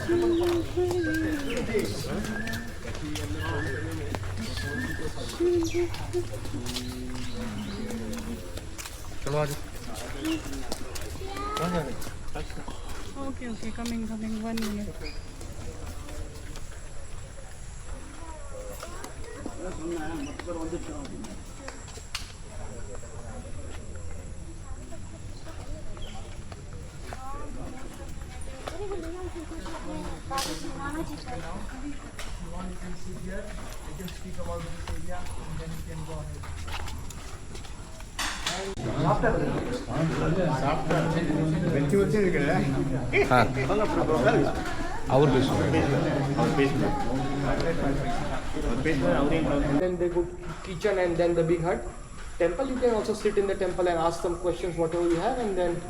Okay, coming, 1 minute. Then they go kitchen and then the big hut. Temple, you can also sit in the temple and ask some questions, whatever you have, and then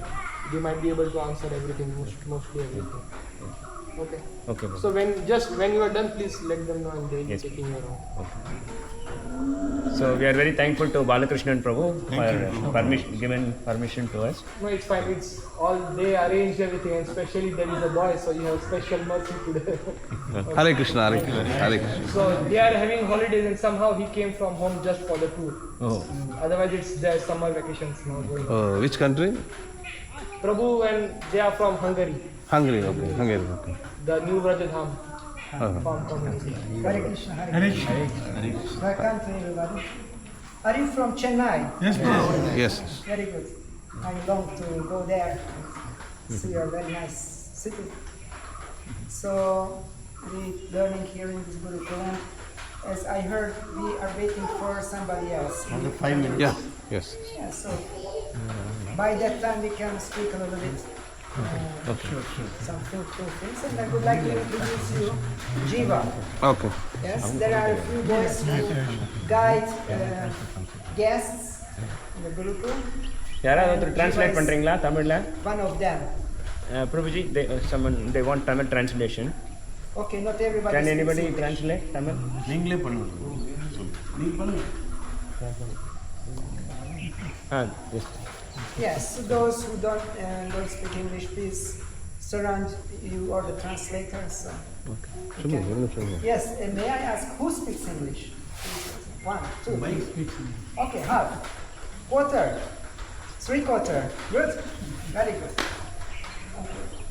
they might be able to answer everything, mostly everything. Okay. Okay. So when you are done, please let them know and they will be taking your own. Okay. So we are very thankful to Balakrishnan Prabhu for given permission to us. No, it's fine. It's all they arranged everything, and especially there is a boy, so you have special mercy today. Okay. Hare Krishna, Hare Krishna, Hare Krishna. So they are having holidays, and somehow he came from home just for the tour. Oh. Otherwise, it's their summer vacations now going on. Which country? Prabhu, and they are from Hungary. Hungary, okay. Hungary, okay. The new Vrajadham farm community. Hare Krishna, Hare Krishna. Welcome to everybody. Are you from Chennai? Yes, please. Yes. Very good. I long to go there. See a very nice city. So we learning here in this Gurukul. As I heard, we are waiting for somebody else. Another 5 minutes. Yeah, yes. Yeah, so by that time we can speak a little bit. Some fruitful things, and I would like to introduce you Jiva. Okay. Yes, there are a few boys who guide guests in the Gurukul. யாராவது ஒருத்தர் translate பண்றீங்களா தமிழ்ல? One of them. Prabhuji, they want Tamil translation. Okay, not everybody. Can speaks anybody English. translate Tamil? நீங்களே பண்ணுங்க. நீங்க பண்ணுங்க. Yes. Yes, so those who don't speak English, please surround you or the translators. Yes, and may I ask who speaks English? 1, 2. Mike speaks. Okay, half, quarter, 3/4. Good, very good.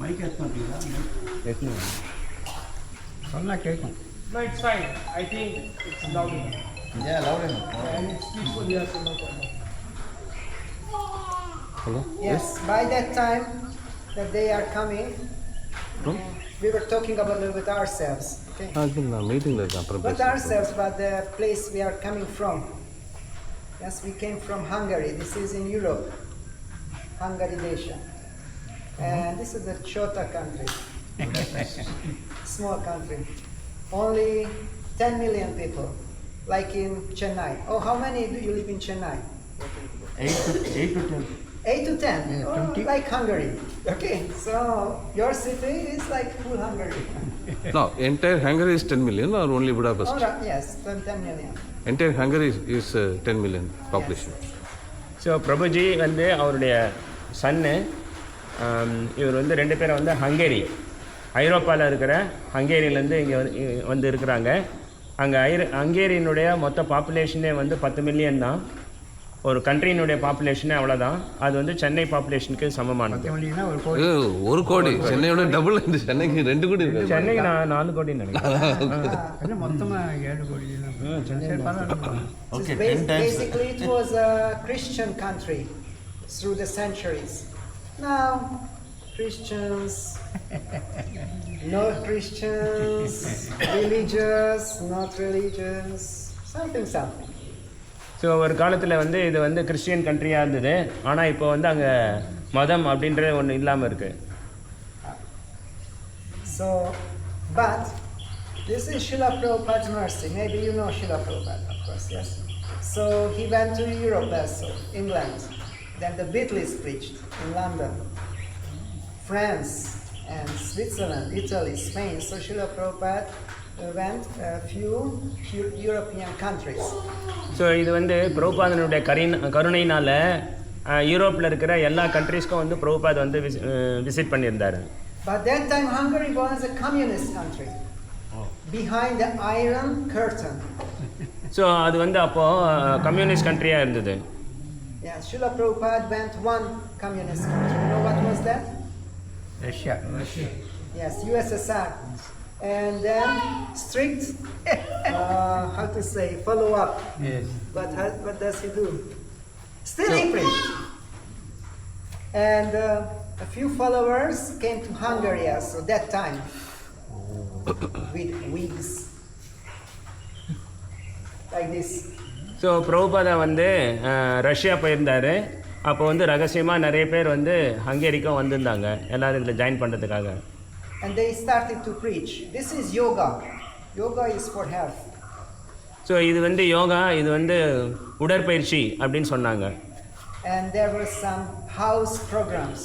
Mic add பண்றீங்களா? Yes, no. சொன்னா கேட்கும். No, it's fine. I think it's loud enough. Yeah, loud enough. And it's peaceful here, so no problem. Hello? Yes, by that time that they are coming, we were talking about a little bit ourselves. Okay? I've been meeting the Not ourselves, but the place we are coming from. Yes, we came from Hungary. This is in Europe, Hungary nation. And this is the Chota country, small country. Only 10 million people, like in Chennai. Oh, how many do you live in Chennai? 8 to 10. 8 to 10, Yeah, 20. like Hungary. Okay, so your city is like full Hungary. No, entire Hungary is 10 million or only Budapest? Oh, yes, 10 million. Entire Hungary is 10 million population. So Prabhuji வந்து அவருடைய சன்னு இவர் வந்து 2 பேரை வந்து Hungary, ஐரோப்பாவில் இருக்கிற ஹங்கேரியிலேருந்து இங்கே வந்து இருக்கிறாங்க. அங்கே ஹங்கேரியினுடைய மொத்த பாப்புலேஷனே வந்து 10 மில்லியன் தான். ஒரு கண்ட்ரியினுடைய பாப்புலேஷனே அவ்வளோதான். அது வந்து சென்னை பாப்புலேஷனுக்கு சமமானது. ஒரு கோடி, சென்னையோட டபுள். இந்த சென்னைக்கு 2 கோடி இருக்கு. சென்னைக்கு 4 கோடின்னு நினைக்கிறேன். மொத்தமாக 7 கோடி. Okay, 10 times. Basically, it was a Christian country through the centuries. Now, Christians, no Christians, religious, not religious, something. So ஒரு காலத்தில் வந்து இது வந்து கிறிஸ்டியன் கண்ட்ரியாக இருந்தது. ஆனால் இப்போ வந்து அங்கே மதம் அப்படின்றது ஒன்று இல்லாமல் இருக்குது. So, but this is Srila Prabhupada's mercy. Maybe you know Srila Prabhupada, of course, yes. So he went to Europe also, England. Then the Beatles preached in London, France, and Switzerland, Italy, Spain. So Srila Prabhupada went a few European countries. So இது வந்து பிரபுபாதனுடைய கருணையினால் யூரோப்பில் இருக்கிற எல்லா கண்ட்ரீஸ்க்கும் வந்து பிரபுபாத் வந்து visit பண்ணியிருந்தார். But that time Hungary was a communist country. Behind the Iron Curtain. So அது வந்து அப்போது கம்யூனிஸ்ட் கண்ட்ரியாக இருந்தது. Yeah, Srila Prabhupada went one communist country. You know what was that? Russia. Yes, USSR. And then strict, how to say, follow up. Yes. What does he do? Still he preached. And a few followers came to Hungary also that time with wigs like this. So Prabhupada வந்து Russia போயிருந்தார். அப்போ வந்து ரகசியமாக நிறைய பேர் வந்து ஹங்கேரிக்கும் வந்திருந்தாங்க எல்லோரும் இதில் ஜாயின் பண்ணுறதுக்காக. And they started to preach. This is yoga. Yoga is for health. So இது வந்து யோகா, இது வந்து உடற்பயிற்சி அப்படின்னு சொன்னாங்க. And there were some house programs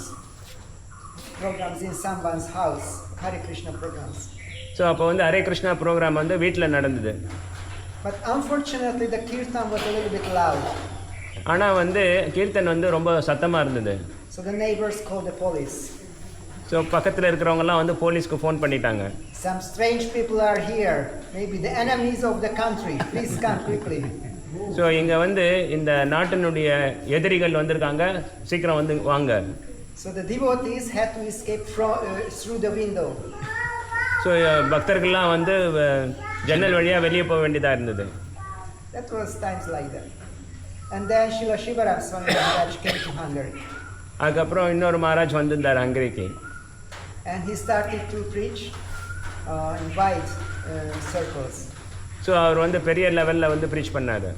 in someone's house, Hare Krishna programs. So அப்போ வந்து ஹரே கிருஷ்ணா ப்ரோக்ராம் வந்து வீட்டில் நடந்தது. But unfortunately the kirtan was a little bit loud. ஆனால் வந்து கீர்த்தன் வந்து ரொம்ப சத்தமாக இருந்தது. So the neighbors called the police. So பக்கத்தில் இருக்கிறவங்கலாம் வந்து போலீஸ்க்கு ஃபோன் பண்ணிட்டாங்க. Some strange people are here, maybe the enemies of the country. Please come quickly. So இங்கே வந்து இந்த நாட்டினுடைய எதிரிகள் வந்திருக்காங்க, சீக்கிரம் வந்து வாங்க. So the devotees had to escape through the window. So பக்தர்கள்லாம் வந்து ஜன்னல் வழியாக வெளியே போக வேண்டியதாக இருந்தது. That was times like that. And then Srila Shivaram Swami Maharaj came to Hungary. அதுக்கப்புறம் இன்னொரு மகாராஜ் வந்திருந்தார் ஹங்கரிக்கு. And he started to preach in wide circles. So அவர் வந்து பெரிய லெவலில் வந்து ப்ரீச் பண்ணார்.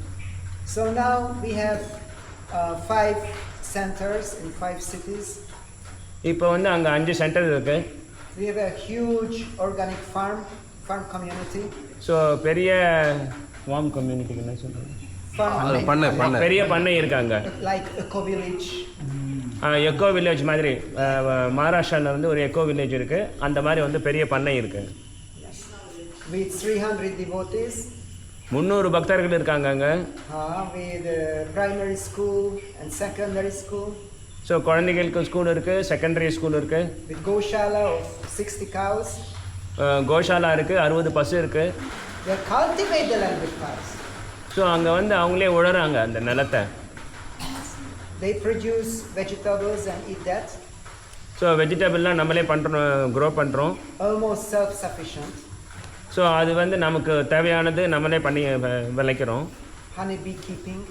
So now we have 5 centers in 5 cities. இப்போ வந்து அங்கே 5 சென்டர் இருக்குது. We have a huge organic farm community. So பெரிய வார்ம் கம்யூனிட்டிக்கு என்ன சொல்கிறது, Farm பெரிய பண்ணை இருக்காங்க. like eco village. Echo village மாதிரி மகாராஷ்டிராவில் வந்து ஒரு எக்கோ வில்லேஜ் இருக்குது. அந்த மாதிரி வந்து பெரிய பண்ணை இருக்குது. With 300 devotees. 300 பக்தர்கள் இருக்காங்க அங்கே. With primary school and secondary school. So குழந்தைகளுக்கு ஸ்கூல் இருக்குது, செகண்டரி ஸ்கூல் இருக்குது. With Goshala of 60 cows. Goshala இருக்குது, 60 பசு இருக்குது. They cultivate the land with cows. So அங்கே வந்து அவங்களே உழறாங்க அந்த நிலத்தை. They produce vegetables and eat that. So வெஜிடபிள்லாம் நம்மளே பண்ணுறோம், க்ரோ பண்ணுறோம். Almost self-sufficient. ஸோ அது வந்து நமக்கு தேவையானது நம்மளே பண்ணி விளைக்கிறோம். Honey bee keeping.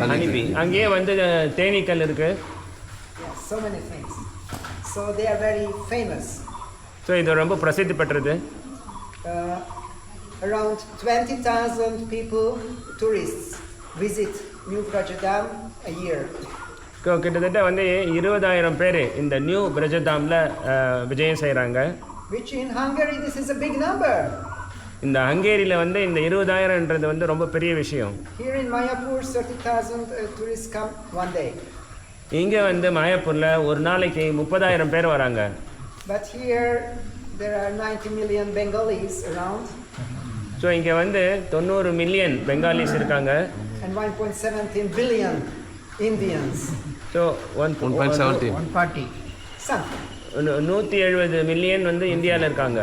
ஹனிபீ அங்கேயே வந்து தேனீக்கள் இருக்குது. Yeah, so many things. So they are very famous. So இது ரொம்ப பிரசித்தி பெற்றது. Around 20,000 people, tourists, visit New Brajadam a year. கிட்டத்தட்ட வந்து 20,000 பேர் இந்த நியூ பிரஜதாமில் விஜயம் செய்கிறாங்க. Which in Hungary this is a big number. இந்த ஹங்கேரியில் வந்து இந்த 20,000ன்றது வந்து ரொம்ப பெரிய விஷயம். Here in Mayapur 30,000 tourists come one day. இங்கே வந்து மாயாப்பூரில் ஒரு நாளைக்கு 30,000 பேர் வராங்க. But here there are 90 million Bengalis around. So இங்கே வந்து 90 மில்லியன் பெங்காலிஸ் இருக்காங்க. And 1.17 billion Indians. So 1.17 140. Something. 170 million வந்து இந்தியாவில் இருக்காங்க.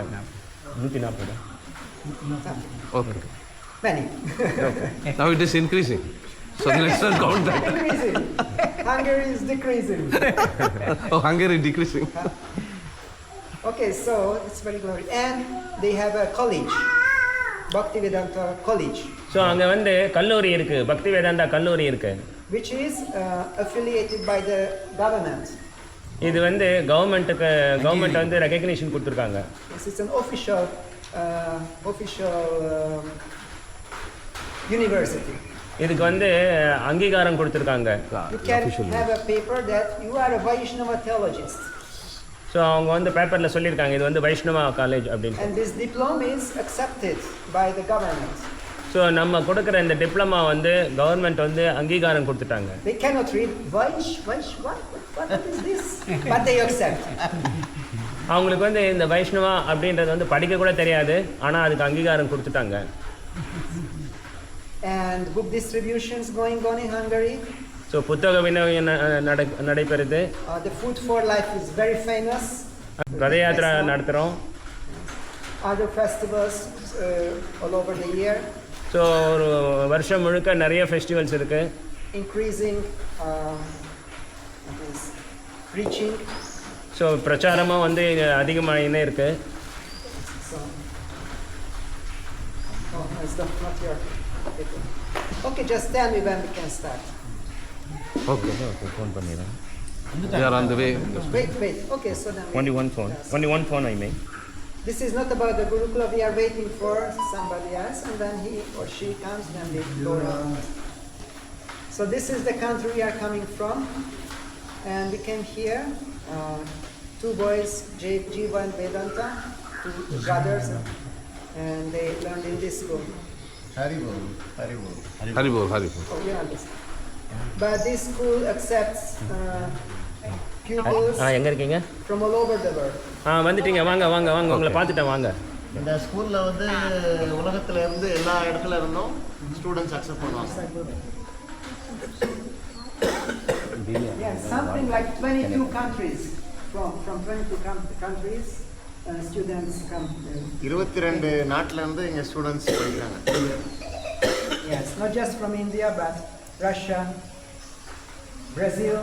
140. Okay. Many. Now it is increasing. So let's not count that. Decreasing. Hungary is decreasing. Oh, Hungary decreasing. Okay, so it's very good. And they have a college, Bhaktivedanta College. So அங்கே வந்து கல்லூரி இருக்குது, பக்தி வேதாந்தா கல்லூரி இருக்குது. Which is affiliated by the government. இது வந்து government வந்து ரெகக்னிஷன் கொடுத்துருக்காங்க. This is an official university. இதுக்கு வந்து அங்கீகாரம் கொடுத்துருக்காங்க. You can have a paper that you are a Vaishnava theologist. So அவங்க வந்து பேப்பரில் சொல்லியிருக்காங்க இது வந்து வைஷ்ணவா காலேஜ் அப்படின்னு. And this diploma is accepted by the government. So நம்ம கொடுக்குற இந்த டிப்ளமா வந்து கவர்மெண்ட் வந்து அங்கீகாரம் கொடுத்துட்டாங்க. They cannot read what is this? But they accept. அவங்களுக்கு வந்து இந்த வைஷ்ணவா அப்படின்றது வந்து படிக்க கூட தெரியாது, ஆனால் அதுக்கு அங்கீகாரம் கொடுத்துட்டாங்க. And book distributions going on in Hungary. So புத்தக விநியோகம் நடைபெறுது. The Food for Life is very famous. ரத யாத்திரை நடத்துகிறோம். Other festivals all over the year. So ஒரு வருஷம் முழுக்க நிறைய ஃபெஸ்டிவல்ஸ் இருக்குது. Increasing preaching. ஸோ பிரச்சாரமாக வந்து அதிகமாகினே இருக்குது. Okay, just tell me when we can start. Okay phone பண்ணிடுறேன். We are on the way. Wait. Okay, so then Only one phone I make. This is not about the Gurukul. We are waiting for somebody else, and then he or she comes, then we go around. So this is the country we are coming from, and we came here. Two boys, Jiva and Vedanta, two brothers, and they learned in this school. Haribol. Oh, you understand. But this school accepts pupils எங்கே இருக்கீங்க? from all over the world. வந்துட்டீங்க. வாங்க உங்களை பார்த்துட்டேன். வாங்க. இந்த ஸ்கூலில் வந்து உலகத்தில் இருந்து எல்லா இடத்துல இருந்தும் ஸ்டூடெண்ட்ஸ் அக்செப்ட் பண்ணுவாங்க. Yeah, something like 22 countries. From 22 countries, students come. 22 நாட்டில் இருந்து இங்கே ஸ்டூடெண்ட்ஸ் படிக்கிறாங்க. Yes, not just from India, but Russia, Brazil,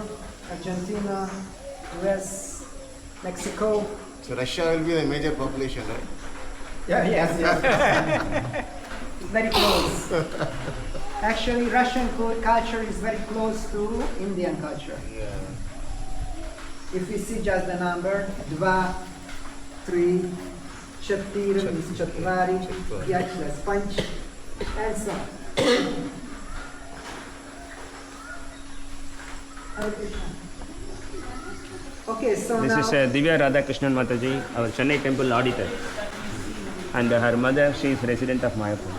Argentina, US, Mexico. So Russia will be the major population, right? Yes. It's very close. Actually, Russian culture is very close to Indian culture. Yeah. If we see just the number, 2, 3, 4 is Chatvari, 5 plus Panch, and so on. Okay, so This now is Divya Radhakrishnan Mataji, our Chennai temple auditor. And her mother, she is resident of Mayapur.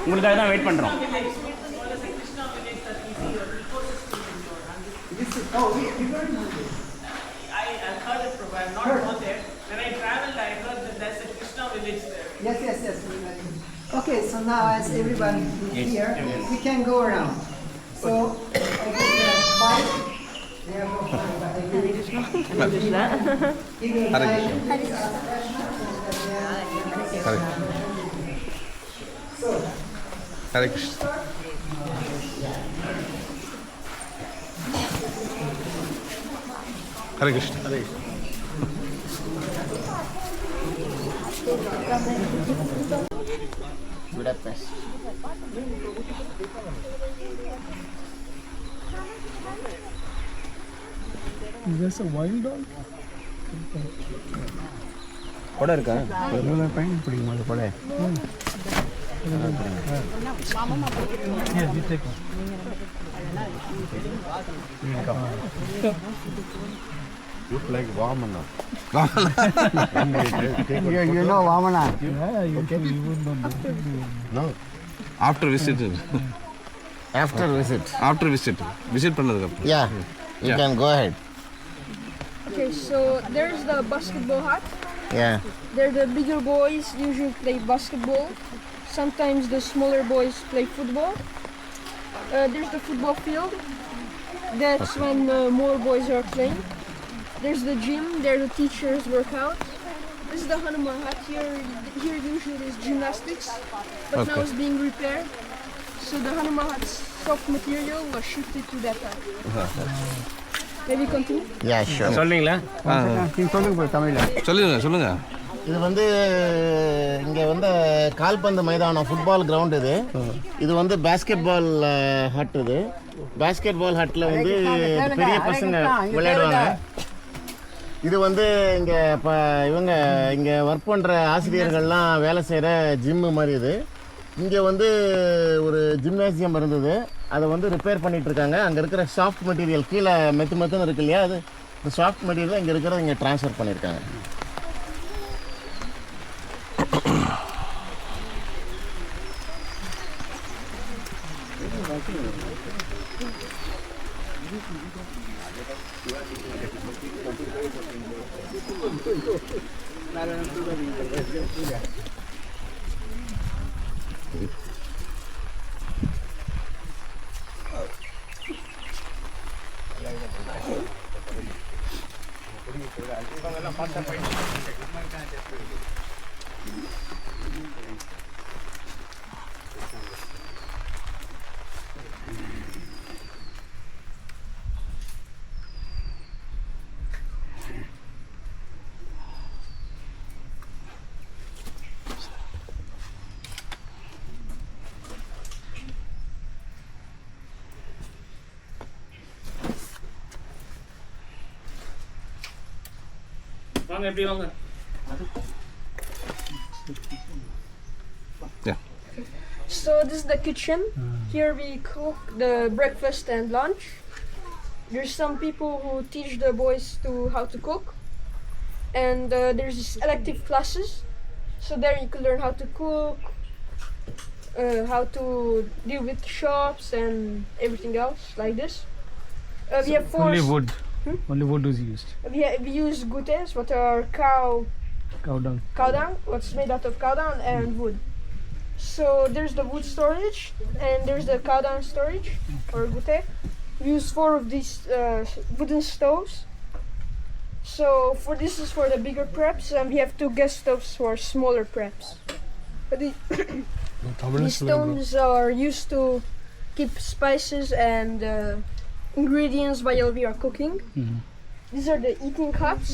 உங்களுக்காக தான் wait பண்ணுறோம். this is we learned this. I heard it from I'm not gone there. When I traveled, I heard that there's a Krishna village there. Yes. Okay, so now as everybody is here, we can go around. So I give you a mic. There you go. Hare Krishna. Hare Krishna. Budapest. There's a wild dog. கூட இருக்கா? பயன் பிடிக்குமா அது கூட? Look like Vamana. You know Vamana? No. After visit. After visit. After visit. Visit பண்ணதுக்கு அப்புறம். Yeah. You can go ahead. Okay, so there's the basketball hut. Yeah. There the bigger boys usually play basketball. Sometimes the smaller boys play football. There's the football field. That's when more boys are playing. There's the gym. There the teachers work out. This is the Hanuman hut. Here usually is gymnastics, but now it's being repaired. So the Hanuman hut's soft material was shifted to that hut. Maybe continue? Yeah, sure. சொல்றீங்களா? சொல்லுங்க தமிழில். சொல்லுங்க. இது வந்து இங்கே வந்து கால்பந்து மைதானம் ஃபுட்பால் கிரவுண்ட் இது வந்து basketball hut basketball ஹட்டில் வந்து பெரிய பசங்க விளையாடுவாங்க. இது வந்து இங்கே இப்போ இவங்க இங்கே ஒர்க் பண்ணுற ஆசிரியர்கள்லாம் வேலை செய்கிற ஜிம்மு மாதிரி இது. இங்கே வந்து ஒரு ஜிம்னேசியம் இருந்தது, அதை வந்து ரிப்பேர் பண்ணிகிட்ருக்காங்க. அங்கே இருக்கிற சாஃப்ட் மெட்டீரியல் கீழே மெத்துன்னு இருக்கு இல்லையா, அது இந்த சாஃப்ட் மெட்டீரியல் இங்கே இருக்கிறத இங்கே ட்ரான்ஸ்ஃபர் பண்ணியிருக்காங்க. வாங்க எப்படி வாங்க. So this is the kitchen. Here we cook the breakfast and lunch. There's some people who teach the boys how to cook, and there's these elective classes. So there you can learn how to cook, how to deal with shops and everything else like this. We have four. Only wood. Only wood is used. We use gutes, what are cow Cow dung. what's made out of cow dung and wood. So there's the wood storage and there's the cow dung storage or gute. We use 4 of these wooden stoves. So this is for the bigger preps, and we have 2 gas stoves for smaller preps. But these stones are used to keep spices and ingredients while we are cooking. These are the eating huts.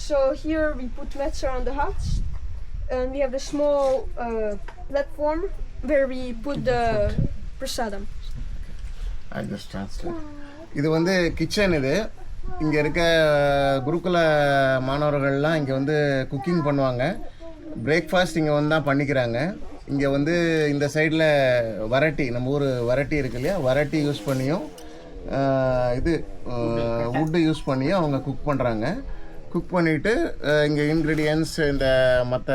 So here we put mats around the huts, and we have the small platform where we put the prasadam. I just translate. இது வந்து kitchen. இது இங்கே இருக்க குருகுல மாணவர்கள்லாம் இங்கே வந்து cooking பண்ணுவாங்க. பிரேக்ஃபாஸ்ட் இங்கே வந்து தான் பண்ணிக்கிறாங்க. இங்கே வந்து இந்த சைடில் வரட்டி, நம்ம ஊர் வரட்டி இருக்கு இல்லையா, வரட்டி யூஸ் பண்ணியும் இது வுட்டு யூஸ் பண்ணியும் அவங்க குக் பண்ணுறாங்க. குக் பண்ணிவிட்டு இங்கே இன்க்ரீடியன்ஸ், இந்த மற்ற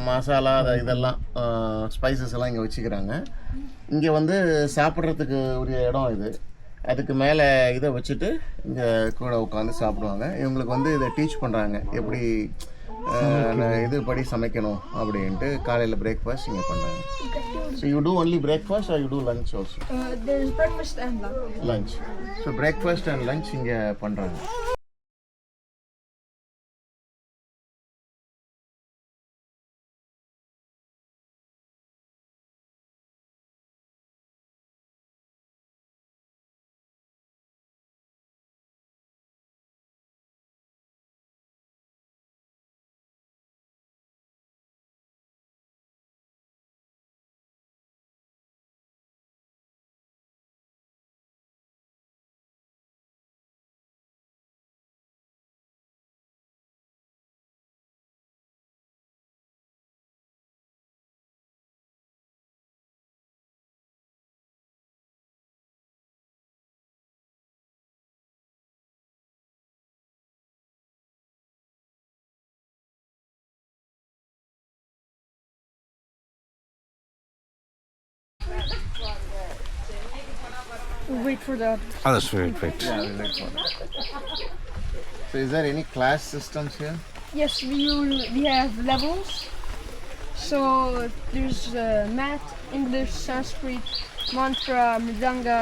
மசாலா இதெல்லாம் ஸ்பைசஸ் எல்லாம் இங்கே வச்சுக்கிறாங்க. இங்கே வந்து சாப்பிட்றதுக்கு உரிய இடம் இது. அதுக்கு மேலே இதை வச்சுட்டு இங்கே கூட உட்காந்து சாப்பிடுவாங்க. இவங்களுக்கு வந்து இதை டீச் பண்ணுறாங்க எப்படி இது படி சமைக்கணும் அப்படின்ட்டு. காலையில் பிரேக்ஃபாஸ்ட் இங்கே பண்ணுறாங்க. So you do only breakfast or you do lunch also? There's breakfast and lunch. Lunch. So breakfast and lunch இங்கே பண்ணுறாங்க. We'll wait for the others. Others will wait. Yeah, we'll wait for that. So is there any class systems here? Yes, we have levels. So there's math, English, Sanskrit, mantra, mridanga,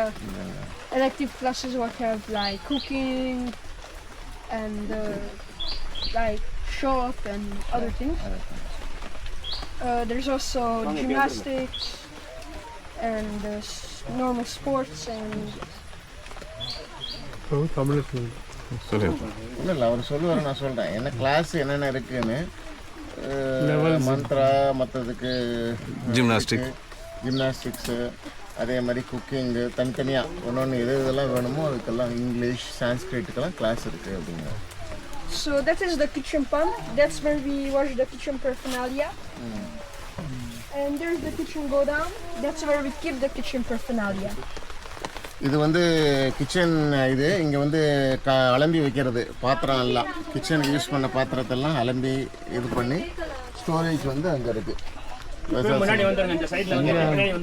elective classes what have like cooking and like shop and other things. There's also gymnastics and normal sports and இல்லை அவர் சொல்லுவார், நான் சொல்கிறேன் என்ன class என்னென்ன இருக்குன்னு. மந்த்ரா, மற்றதுக்கு ஜிம்னாஸ்டிக்ஸு, அதே மாதிரி குக்கிங்கு தனித்தனியாக ஒன்று எது இதெல்லாம் வேணுமோ அதுக்கெல்லாம் இங்கிலீஷ், சான்ஸ்கிரிட்டுக்கெல்லாம் கிளாஸ் இருக்குது அப்படிங்க. So that is the kitchen pump. That's where we wash the kitchen paraphernalia. And there's the kitchen go down. That's where we keep the kitchen paraphernalia. இது வந்து கிச்சன். இது இங்கே வந்து அலம்பி வைக்கிறது பாத்திரம் எல்லாம், கிச்சனுக்கு யூஸ் பண்ண பாத்திரத்தெல்லாம் அலம்பி இது பண்ணி ஸ்டோரேஜ் வந்து அங்கே இருக்குது. முன்னாடி வந்துருங்க, இந்த சைடுல வந்து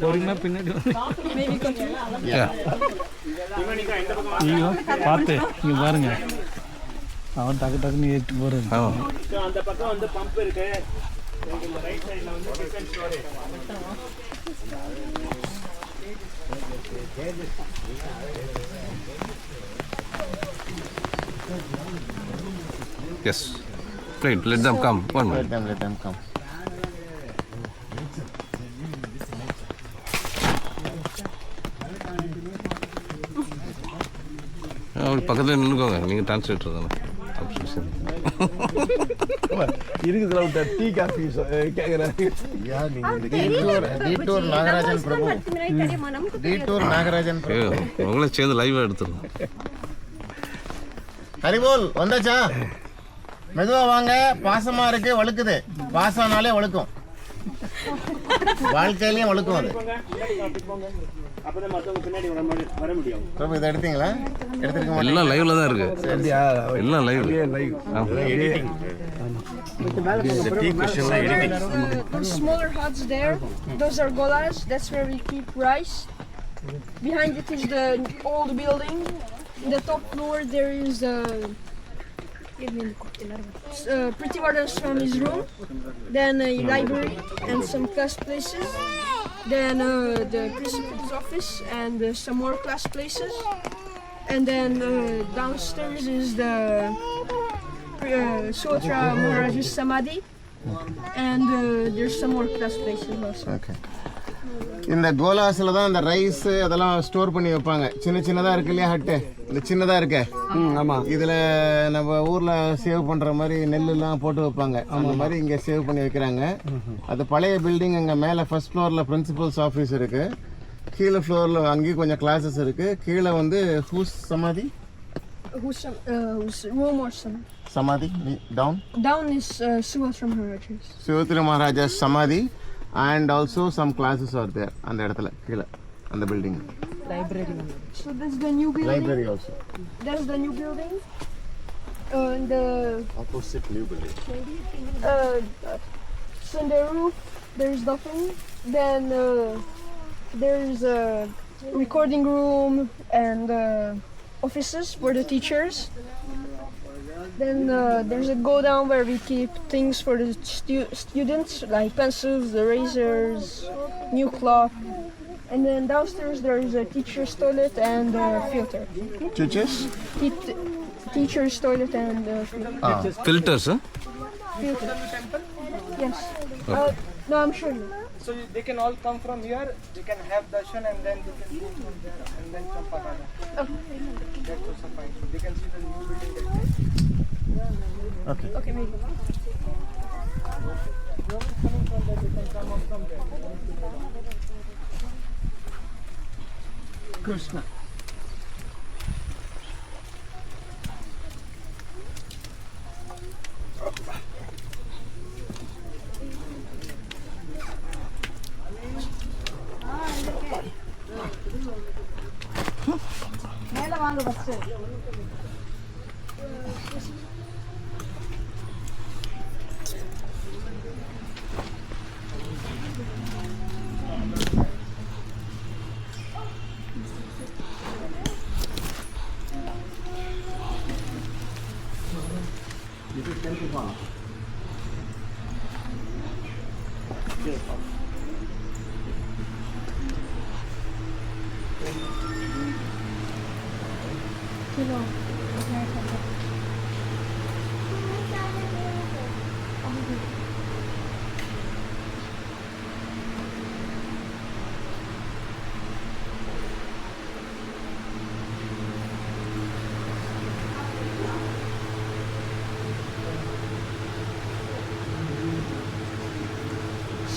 பொறுமையாக பின்னாடி வந்து பார்த்து இங்கே பாருங்க, அவன் டக்கு டக்குன்னு ஏறிட்டு போகிறது. அந்த பக்கம் வந்து பம்ப் இருக்கு. ரைட் சைடுல வந்து kitchen storage. Yes. Right, let them come. One minute. Let them come. அவள் பக்கத்தில் நின்றுக்கோங்க, நீங்கள் டிரான்ஸ்லேட்டர் தானே. இருக்குதுல டீ காஃபி கேட்குறேன். டீட்டூர் நாகராஜன் பிரபு. டீட்டூர் நாகராஜன் பிரபு. உங்களே சேர்ந்து லைவாக எடுத்துருவோம். ஹரிபோல் வந்தாச்சா? மெதுவா வாங்க, பாசமா இருக்கு, வழுக்குது. பாசம்னாலே வழுக்கும், வாழ்க்கையிலையும் வழுக்கும் அது. பிரபு இதை எடுத்தீங்களா? எடுத்துருக்க எல்லாம் லைவ்ல தான் இருக்கு. எல்லாம் live. Smaller huts there. Those are golas. That's where we keep rice. Behind it is the old building. In the top floor there is Pretty Warden Swami's room. Then a library and some class places. Then the principal's office and some more class places. And then downstairs is the Sotra Maharaj's Samadhi. And there's some more class places also. Okay. இந்த கோலாஸில் தான் இந்த rice அதெல்லாம் store பண்ணி வைப்பாங்க. சின்ன சின்னதாக இருக்கு இல்லையா ஹட்டு, இந்த சின்னதாக இருக்கு. ஆமாம், இதில் நம்ம ஊரில் சேவ் பண்ணுற மாதிரி நெல்லுலாம் போட்டு வைப்பாங்க. அந்த மாதிரி இங்கே சேவ் பண்ணி வைக்கிறாங்க. அது பழைய பில்டிங். அங்கே மேலே ஃபர்ஸ்ட் ஃப்ளோரில் பிரின்சிபல்ஸ் ஆஃபீஸ் இருக்குது. கீழே ஃப்ளோரில் அங்கேயும் கொஞ்சம் கிளாஸஸ் இருக்குது. கீழே வந்து ஹூஸ் சமாதி, Who's room or some? சமாதி down. Down is Sivatra Maharajas. Sivatra Maharajas Samadhi. And also some classes are there on the இடத்துல கீழே அந்த building. Library. So that's the new building. Library also. That's the new building. And the opposite new building. So in the roof there's nothing. Then there's a recording room and offices for the teachers. Then there's a go down where we keep things for the students like pencils, erasers, new clock. And then downstairs there is a teacher's toilet and filter. Teachers? Teacher's toilet and filter. Filters, huh? Filter. Yes. Okay. No, I'm sure you. So they can all come from here, they can have darshan and then they can go from there and then Champatada. Okay. That's also fine. So they can see the new building there. Okay. Okay, maybe. Whoever is coming from there, they can come up from there. Krishna. மேல வாங்க first.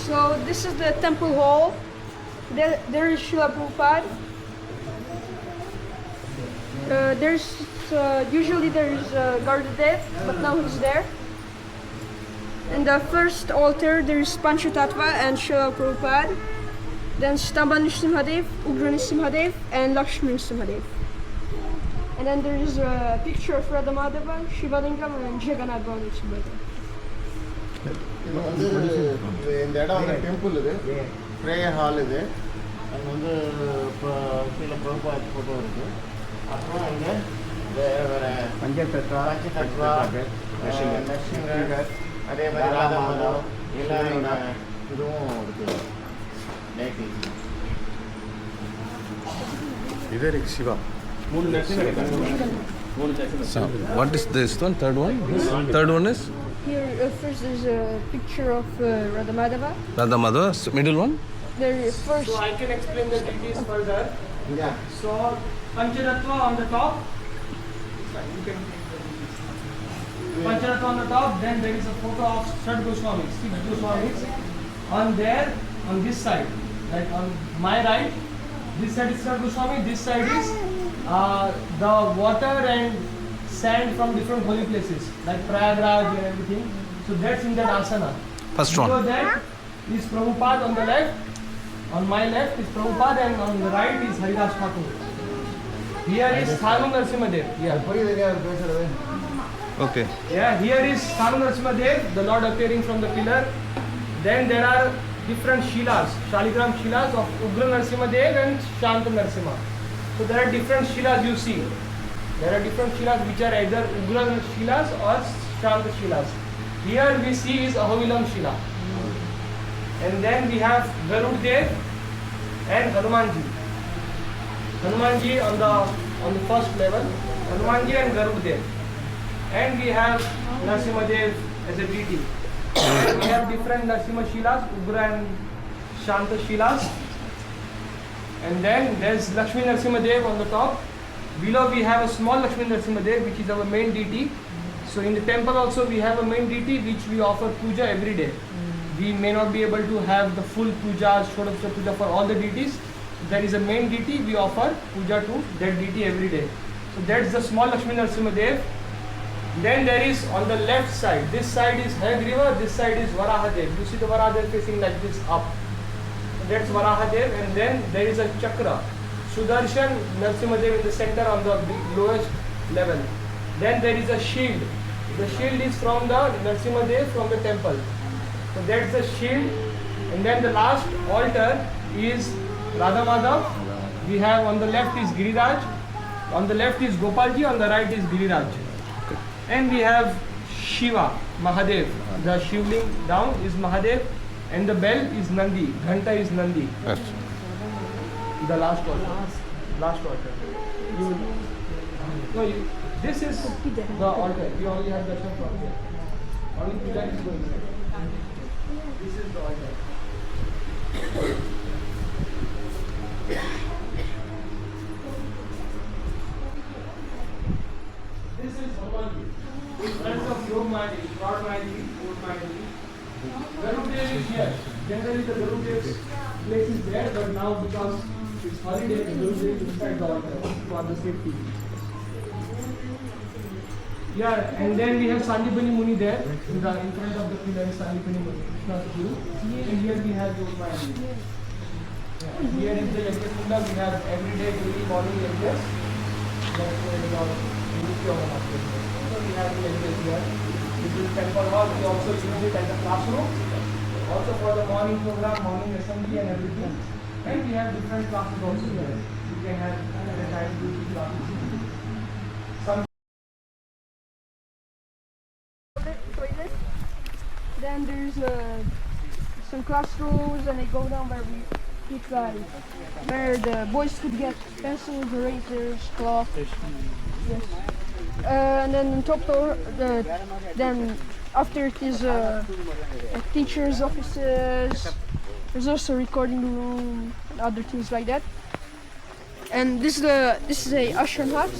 So this is the temple hall. There is Srila Prabhupada. Usually there is Gardadev, but now he's there. In the first altar there is Panchatattva and Srila Prabhupada. Then Stamba Nrsimhadev, Ugra Nrsimhadev and Lakshmi Nrsimhadev. And then there is a picture of Radha Madhava, Shivalingam and Jagannath Baladev Subhadra. இது வந்து இந்த இடம் வந்து temple, இது prayer hall. இது அங்கே வந்து இப்போ கீழே பிரபுபாத் ஃபோட்டோ இருக்குது. அப்புறம் இங்கே வேறு வேறு பஞ்சதத்வா, நரசிங்கர், அதே மாதிரி ராதா மாதவ் எல்லாரோட இதுவும் இருக்குது. இதே Siva 3 Narasingar. So, what is this one? Third one? Third one is Here, first there's a picture of Radha Madhava. Radha Madhava. Middle one? There, first, So I can explain the deities further. Yeah. So Pancharattva on the top. Pancharattva on the top. Then there is a photo of Shat Goswamis, 6 Goswamis. On there, on this side, like on my right, this side is Shat Goswami. This side is the water and sand from different holy places, like Prayagraj and everything. So that's in that asana. First Below one. that is Prabhupada on the left. On my left is Prabhupada and on the right is Haridas Thakur. Here is Thanu Narsimhadev. Okay. Yeah, here is Thanu Narsimhadev, the Lord appearing from the pillar. Then there are different Shilas, Shaligram Shilas of Ugra Narsimhadev and Shanta Narsimha. So there are different Shilas you see. There are different Shilas which are either Ugra Shilas or Shanta Shilas. Here we see is Ahavilam Shila. And then we have Garuddev and Hanumanji. Hanumanji on the first level, Hanumanji and Garuddev. And we have Narsimhadev as a deity. We have different Narsimha Shilas, Ugra and Shanta Shilas. And then there's Lakshmi Narsimhadev on the top. Below we have a small Lakshmi Narsimhadev which is our main deity. So in the temple also we have a main deity which we offer puja every day. We may not be able to have the full puja, Shodapsha puja for all the deities. There is a main deity, we offer puja to that deity every day. So that's the small Lakshmi Narsimhadev. Then there is on the left side, this side is Hayagriva, this side is Varahadev. You see the Varahadev facing like this up. That's Varahadev, and then there is a chakra. Sudarshan Narsimhadev in the center on the lowest level. Then there is a shield. The shield is from the Narsimhadev from the temple. So that's the shield. And then the last altar is Radha Madhav. We have on the left is Giriraj. On the left is Gopalji, on the right is Giriraj. And we have Shiva, Mahadev. The Shivling down is Mahadev. And the bell is Nandi. Ghanta is Nandi. The last altar. Last altar. This is the altar. We only have darshan from here. Only puja is going on. This is the altar. This is Hanumanji. In front of Yog Maji, God Maji, Old Maji. Garudev is here. Generally the Garudev's place is there, but now because it's holiday, the Garudev is inside the altar for the safety. Yeah, and then we have Sandipani Muni there, in front of the pillar is Sandipani Muni, Krishna's Guru. And here we have Yog Maji. Here is the Yajna we have every day, daily morning yajnas. That's where we are So we have the yajnas here. This is temple hall, we also use it as a classroom. Also for the morning program, morning assembly and everything. And we have different classes also here. You can have at a time 2 classes. then there's some classrooms, and they go down where we keep where the boys could get pencils, erasers, cloth. Yes. And then on top floor, then after it is teachers' offices. There's also a recording room and other things like that. And this is a ashram hut.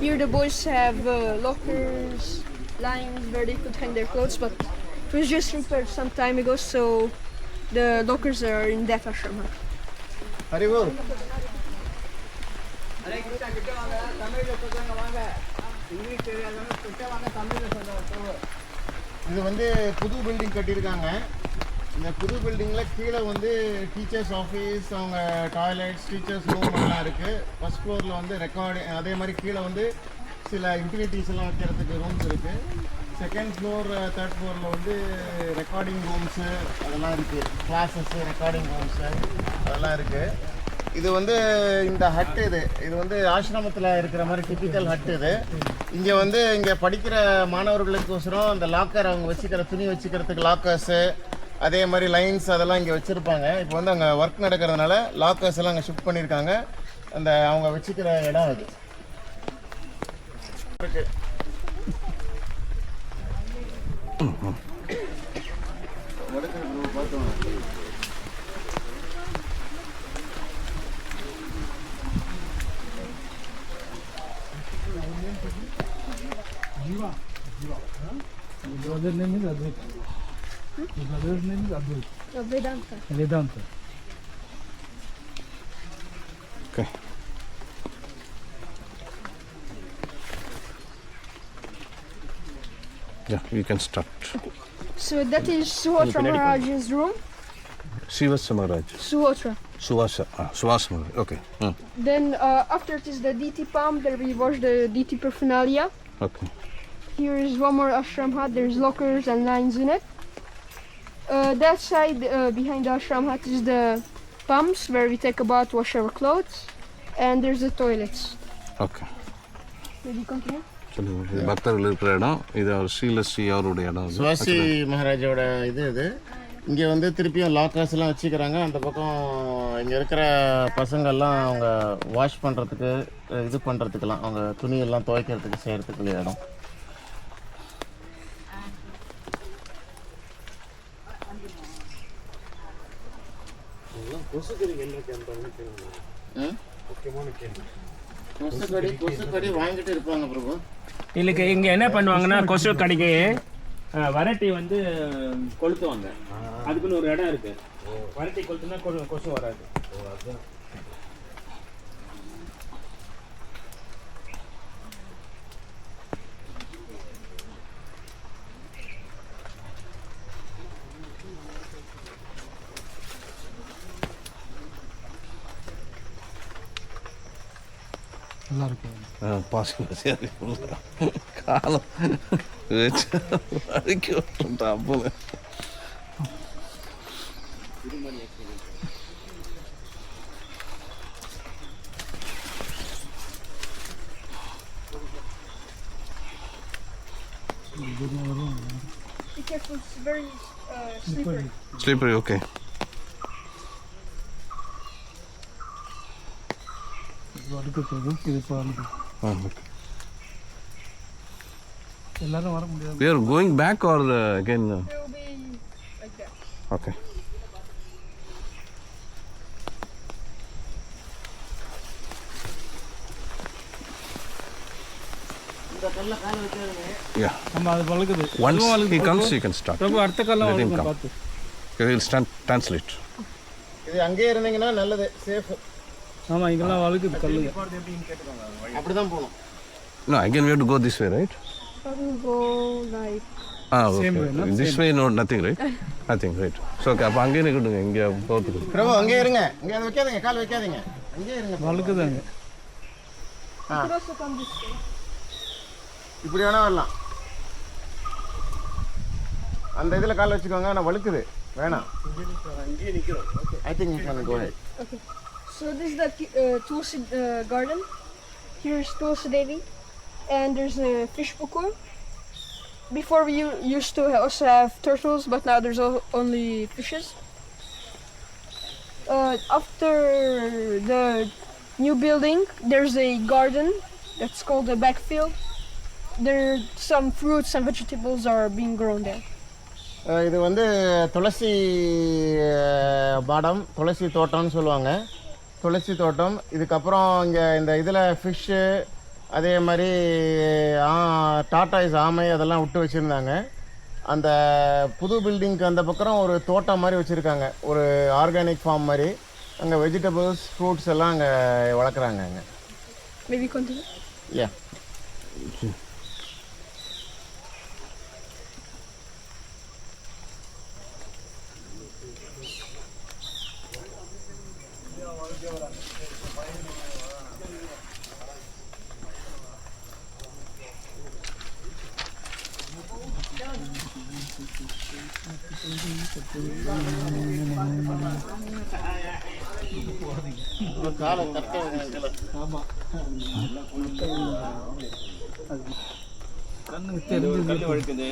Here the boys have lockers, lines where they could hang their clothes, but it was just repaired some time ago, so the lockers are in that ashram hut. Haribol. இது வந்து புது building கட்டியிருக்காங்க. இந்த புது பில்டிங்கில் கீழே வந்து teachers office, அவங்க டாய்லெட்ஸ், டீச்சர்ஸ் ரூம் எல்லாம் இருக்குது. ஃபஸ்ட் ஃப்ளோரில் வந்து ரெக்கார்டிங், அதே மாதிரி கீழே வந்து சில யூட்டிலிட்டிஸ் எல்லாம் வைக்கிறதுக்கு ரூம்ஸ் இருக்குது. செகண்ட் ஃப்ளோர், தேர்ட் ஃப்ளோரில் வந்து ரெக்கார்டிங் ரூம்ஸு அதெல்லாம் இருக்குது. கிளாஸஸ்ஸு, ரெக்கார்டிங் ரூம்ஸு அதெல்லாம் இருக்குது. இது வந்து இந்த ஹட் இது வந்து ஆசிரமத்தில் இருக்கிற மாதிரி டிபிக்கல் ஹட் இது. இங்கே படிக்கிற மாணவர்களுக்கோசரம் அந்த லாக்கர், அவங்க வச்சுக்கிற துணி வச்சுக்கிறதுக்கு லாக்கர்ஸு, அதே மாதிரி லைன்ஸ் அதெல்லாம் இங்கே வச்சுருப்பாங்க. இப்போ வந்து அங்கே ஒர்க் நடக்கிறதுனால லாக்கர்ஸ் எல்லாம் அங்கே ஷிஃப்ட் பண்ணியிருக்காங்க. அந்த அவங்க வச்சுக்கிற இடம் அது. இருக்கு. His brother name is Advait. His brother's name is Advait. Vedanta. Vedanta. Okay. Yeah, we can start. So that is Suhotra Maharaj's room. Shivasa Maharaj. Suhotra. Suvasa Maharaj. Okay. Then after it is the DT palm, there we wash the DT paraphernalia. Okay. Here is one more ashram hut. There's lockers and lines in it. That side behind the ashram hut is the pumps where we take a bath, wash our clothes, and there's the toilets. Okay. Maybe continue. சொல்லுங்க. பக்தர்கள் இருக்கிற இடம் இது ஸ்ரீலஸ்ரீ அவருடைய இடம். சுவாசி மகாராஜோட இது இங்கே வந்து திருப்பியும் லாக்கர்ஸ்லாம் வச்சுக்கிறாங்க. அந்த பக்கம் இங்கே இருக்கிற பசங்கள்லாம் அவங்க வாஷ் பண்ணுறதுக்கு இது பண்ணுறதுக்கெல்லாம் அவங்க துணியெல்லாம் துவைக்கிறதுக்கு செய்கிறதுக்கு இடம். கொசுக்கடி வாங்கிட்டு இருப்பாங்க பிரபு. இல்லைக்கு இங்கே என்ன பண்ணுவாங்கன்னா கொசு கடிக்கு வரட்டி வந்து கொளுத்துவாங்க. அதுக்குன்னு ஒரு இடம் இருக்கு. வரட்டி கொளுத்துனா கொசு வராது. நல்லா இருக்கும். பாசி காலம் வச்சு அடிக்க விட்டுட்டா அப்போ. Be careful, it's very slippery. Slippery, okay. எல்லாரும் வர முடியாது. We are going back or again? It will be like that. Okay. Yeah. நம்ம அது பழகுது. Once he comes, you can start. பிரபு அடுத்த காலம் Let him வரும் come. பார்த்து. Okay, we'll translate. இது அங்கேயே இருந்தீங்கன்னா நல்லது, சேஃப். ஆமா இங்கெல்லாம் வழுக்குது கல்லுங்க. அப்படிதான் போகணும். No, again we have to go this way, right? We'll go like Okay. Same way, no? This way, no, nothing, right? Nothing, right? So, அப்போ அங்கேயே நிற்கட்டுங்க, இங்கே போகிறதுக்கு. பிரபு அங்கேயே இருங்க, இங்கே அதை வைக்காதீங்க, கால் வைக்காதீங்க, அங்கேயே இருங்க. வழுக்குது அங்கே. you could also come this way. இப்படி வேணா வரலாம். அந்த இதில் கால் வச்சுக்கோங்க, ஆனால் வழுக்குது, வேணாம். I think you can go ahead. Okay. So this is the Tulsi garden. Here's Tulsi Devi, and there's a fish pukur. Before we used to also have turtles, but now there's only fishes. After the new building, there's a garden that's called the backfield. There some fruits and vegetables are being grown there. இது வந்து துளசி மாடம், துளசி தோட்டம்னு சொல்லுவாங்க. துளசி தோட்டம். இதுக்கப்புறம் இங்கே இந்த இதில் fish, அதே மாதிரி டாட்டாய்ஸ், ஆமை அதெல்லாம் விட்டு வச்சுருந்தாங்க. அந்த புது பில்டிங்க்கு அந்த பக்கம் ஒரு தோட்டம் மாதிரி வச்சுருக்காங்க, ஒரு ஆர்கானிக் ஃபார்ம் மாதிரி. அங்கே வெஜிடபிள்ஸ், ஃப்ரூட்ஸ் எல்லாம் அங்கே வளர்க்குறாங்க அங்கே. Maybe continue. Yeah. காலம் கண்ணுக்கு தெரிஞ்சு வழுக்குது.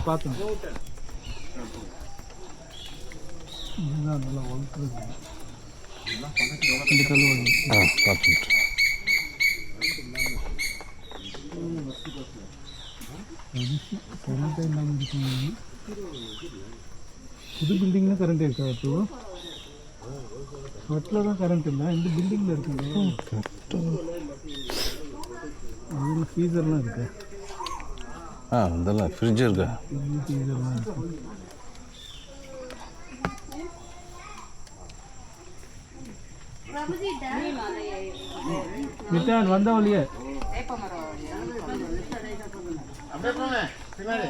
பார்த்தேன். இதுதான் நல்லா வழுக்குது. இந்த கல் வழுக்குது. பார்த்துட்டு கரண்ட் இல்லாமல் இருக்கணும். புது பில்டிங்கில் கரண்ட் இருக்கா? அப்போ ஹட்டில் தான் கரண்ட் இல்லை, இந்த பில்டிங்கில் இருக்குங்க. அதில் ஃப்ரீசர்லாம் இருக்கா? இதெல்லாம் ஃப்ரிட்ஜ் இருக்கா? ஃப்ரீசர்லாம் இருக்கு. மிட்டான் வந்த வழியே அப்படியே போங்க பின்னாடி.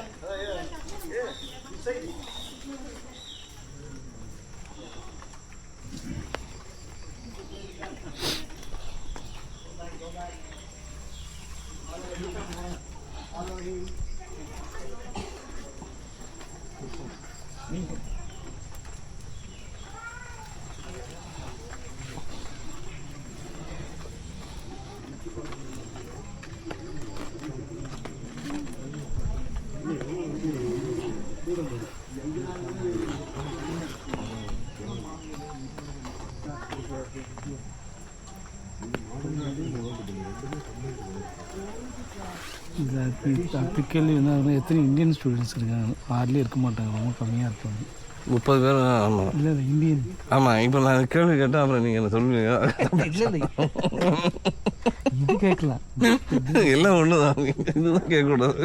ப்ராக்டிக்கலி என்ன எத்தனை இந்தியன் ஸ்டூடெண்ட்ஸ் இருக்காங்க? ஹார்ட்லி இருக்க மாட்டாங்க, ரொம்ப கம்மியாக இருப்பாங்க. 30 பேர். ஆமாம் இல்லை இல்லை இந்தியன். ஆமாம். இப்போ நான் கேள்வி கேட்டால் அப்புறம் நீங்கள் என்ன சொல்லுவீங்க? இது கேட்கலாம். எல்லாம் ஒன்று தான், இதுதான் கேட்கக்கூடாது.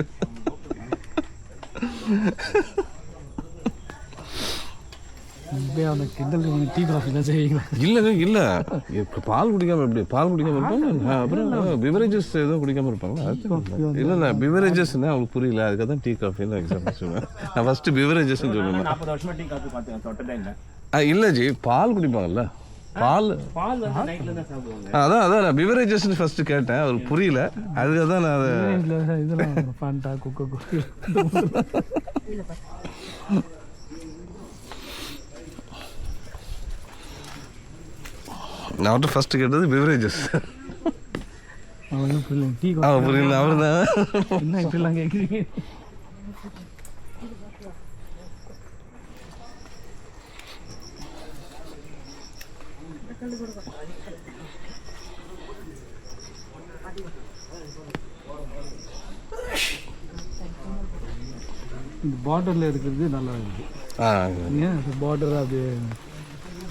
அந்த கிண்டல் டீ காஃபிலாம் செய்வீங்களா? இல்லைங்க, இல்லை. இப்போ பால் குடிக்காமல் எப்படி? பால் குடிக்காமல் இருப்பாங்க. அப்புறம் பிவரேஜஸ் எதுவும் குடிக்காமல் இருப்பாங்களா? இல்லை பிவரேஜஸ்னா அவங்களுக்கு புரியல, அதுக்காக தான் டீ காஃபின்னு எக்ஸாம்பிள் சொல்லுவேன். நான் ஃபஸ்ட்டு பிவரேஜஸ்ன்னு சொல்லுவேன். 40 வருஷமா டீ காஃபி பார்த்தேன், தொட்டதே இல்லை. இல்லை ஜி, பால் குடிப்பாங்கல்ல, பால் வந்து நைட்டில் தான் சாப்பிடுவாங்க. அதான் நான் பிவரேஜஸ்ன்னு ஃபஸ்ட்டு கேட்டேன், அவருக்கு புரியல, அதுக்காக தான் நான் அதை இதெல்லாம் ஃபேண்டா கொக்கோ நான் அவர்கிட்ட ஃபஸ்ட்டு கேட்டது பிவரேஜஸ். டீ புரியல, அவர் தான் என்ன இப்படிலாம் கேட்குறீங்க? இந்த பார்டரில் இருக்கிறது நல்லா இருக்குது. ஏன் பார்டர் அது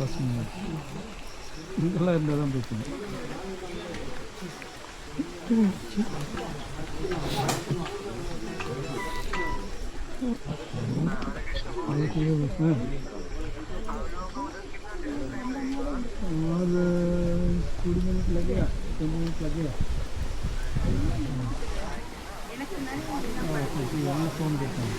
பசங்க இதெல்லாம் இருந்தால் தான் பிரச்சனை. और 20 मिनट लगेगा, 10 मिनट लगेगा. यहाँ फ़ोन देता हूँ.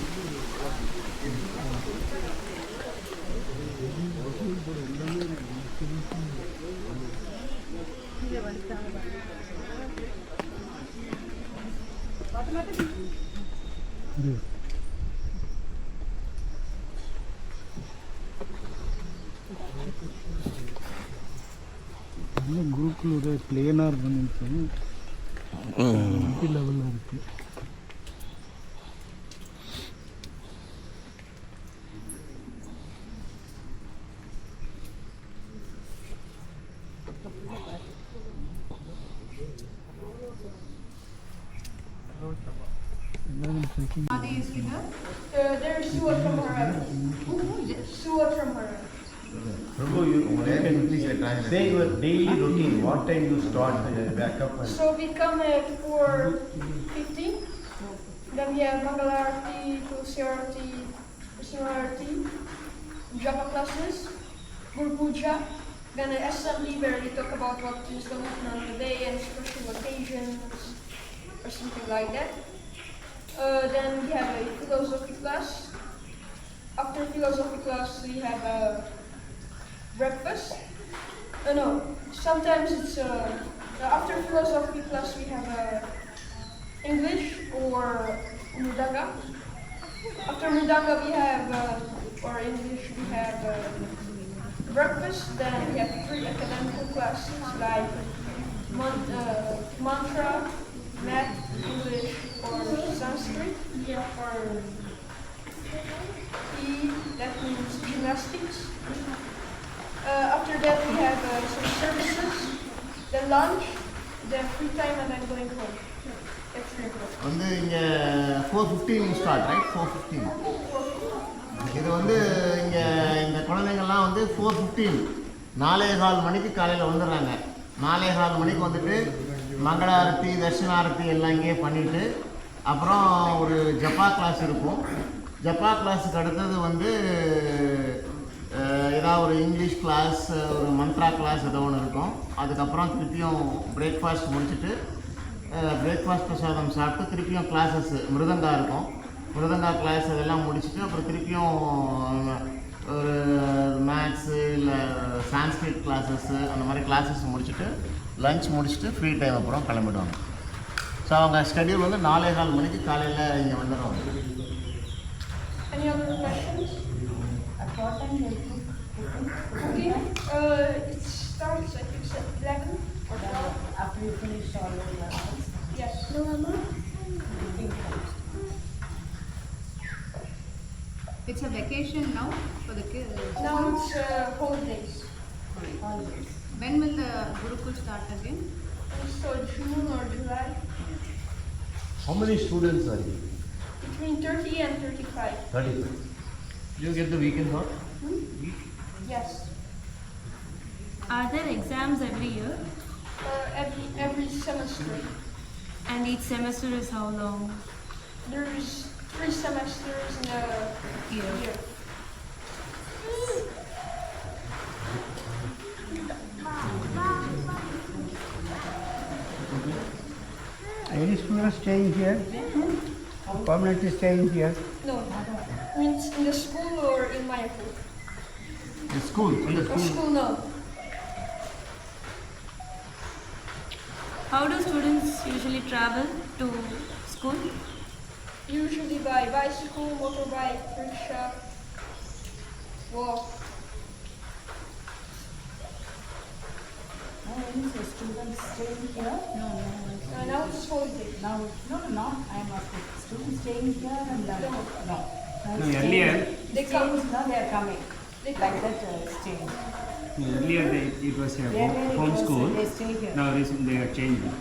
குருக்குலோட பிளேனார் பண்ணிட்டு எம்பி லெவலில் இருக்குது. There's Suat from her. Suat from her. Prabhu, say your daily routine. What time you start back up? So we come at 4:50. Then we have Mangalarti, Tulsiarti, Krishnarati, Japa classes, Guru Puja. Then an assembly where we talk about what is going on the day and special occasions or something like that. Then we have a philosophy class. After philosophy class, we have a breakfast. No, sometimes it's after philosophy class we have English or Mridanga. After Mridanga we have, or English we have breakfast. Then we have 3 academic classes like mantra, math, English, or Sanskrit, or E, that means gymnastics. After that we have some services, then lunch, then free time, and then going home. That's வந்து இங்கே 4:15 start right 4:15. இது வந்து இங்கே இந்த குழந்தைங்கள்லாம் வந்து 4:15 4:15 மணிக்கு காலையில் வந்துடுறாங்க. 4:15 மணிக்கு வந்துட்டு மங்களாரத்தி தர்ஷனாரத்தி எல்லாம் இங்கேயே பண்ணிவிட்டு அப்புறம் ஒரு ஜப்பா கிளாஸ் இருக்கும். ஜப்பா கிளாஸுக்கு அடுத்தது வந்து ஏதாவது ஒரு இங்கிலீஷ் கிளாஸ் ஒரு மந்த்ரா கிளாஸ் ஏதோ ஒன்று இருக்கும். அதுக்கப்புறம் திருப்பியும் பிரேக்ஃபாஸ்ட் முடிச்சுட்டு பிரேக்ஃபாஸ்ட் பிரசாதம் சாப்பிட்டு திருப்பியும் கிளாஸஸ் மிருதங்கா இருக்கும். மிருதங்கா கிளாஸ் அதெல்லாம் முடிச்சுட்டு அப்புறம் திருப்பியும் ஒரு மேத்ஸு இல்லை சான்ஸ்கிரிட் கிளாஸஸ்ஸு அந்த மாதிரி கிளாஸஸ் முடிச்சுட்டு லஞ்ச் முடிச்சுட்டு ஃப்ரீ டைம் அப்புறம் கிளம்பிடுவாங்க. ஸோ அவங்க ஸ்கெடியூல் வந்து 4:15 மணிக்கு காலையில் இங்கே வந்துடுவாங்க. Any other questions? At what time they cook? Okay. It starts I think at 11 or 12. After you finish all your lessons? Yes. It's a vacation now for the kids. Now it's holidays. Holidays. When will the Gurukul start again? So June or July. How many students are here? Between 30 and 35. 35. You get the weekend off? Yes. Are there exams every year? Every semester. And each semester is how long? There's 3 semesters in a year. Any students staying here? Permanently staying here? No. Means in the school or in my school? In school? In the school? School, no. How do students usually travel to school? Usually by bicycle, motorbike, rickshaw, walk. No, when the students staying here? No. Now it's holidays. Now, no. I'm asking. Students staying here and learning? No. No, earlier, They come. Now they are coming. They Like come. that change. earlier it was a home school. They stay here. Now they are changing.